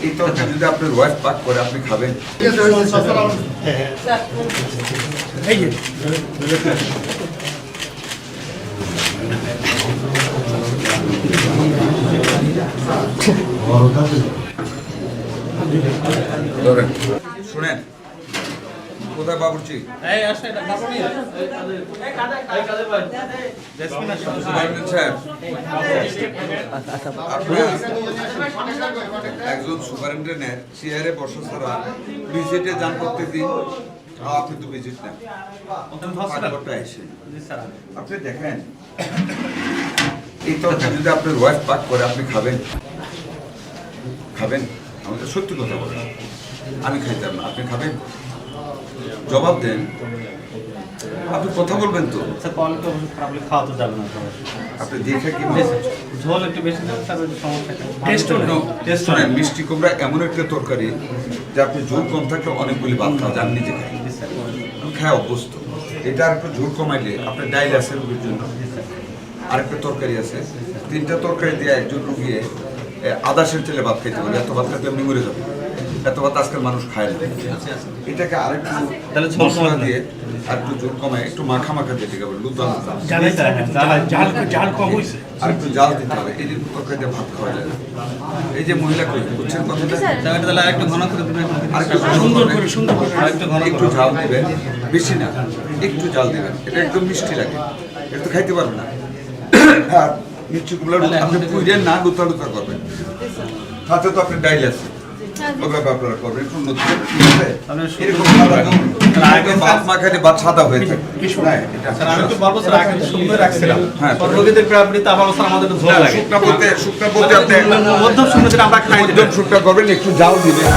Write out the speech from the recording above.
এই তরকারি যদি আপনার ওয়াইফ পাক করে আপনি খাবেন। শুনেন কোথায় বাবুর্চি? একজন সুপারিনটেন্ডেন্ট চেয়ারে বসা ছাড়া ভিজিটে যান প্রত্যেকদিন। আপনি তো ভিজিট নেন, আপনি দেখেন এই তরকারি যদি আপনার ওয়াইফ পাক করে আপনি খাবেন খাবেন? আমাদের সত্যি কথা বলেন, আমি খাইতাম না, আপনি খাবেন? জবাব দেন, আপনি কথা বলবেন তো। খাওয়া তো যাবে না, আপনি দেখে কি ঝোল একটু বেশি দেবেন স্যার, ওই সমস্যা। মিষ্টি কুমড়া এমন একটা তরকারি যে আপনি ঝোল কম থাকলে অনেকগুলি ভাত খাওয়া যান, নিজে খাই, আমি খাই অভ্যস্ত। এটা আর একটু ঝোল কমাইলে আপনার ডাইল আছে রুগীর জন্য, আরেকটা তরকারি আছে, তিনটা তরকারি দিয়ে একজন রুগী আদা সের তেলে ভাত খাইতে পারে। এত ভাত খাইতে আপনি মরে যাবেন, এত ভাত আজকাল মানুষ খায় না। এটাকে আরেকটু মশলা দিয়ে আর একটু ঝোল কমায় একটু মাখা মাখা দিয়ে ঠিক হবে, লুদা আর একটু জাল দিতে হবে। এই যে তরকারি দিয়ে ভাত খাওয়া যায়। এই যে মহিলা কই বুঝছেন কথাটা, একটু ঘন করে দেবেন, একটু ঝাল দেবেন, বেশি না, একটু জাল দেবেন। এটা একদম মিষ্টি লাগে, এটা তো খাইতে পারবেন না। আর মিষ্টি কুমড়া আপনি পুজেন না, লুতা লুতা করবেন, সাথে তো আপনি ডাইল আছে আপনারা করবেন একটু উন্নত এরকম ভাত মাখাতে ভাত সাদা হয়ে থাকে। আমি তো বলবো স্যার, আগে সুন্দর রাখছিলাম। হ্যাঁ, রোগীদের প্রায়োরিটি আবার স্যার আমাদের ঝোল লাগে। শুকনা বলতে আপনি মধ্যম শুকনো যেটা আমরা খাই, মধ্যম শুকনা করবেন, একটু জাল দিবেন।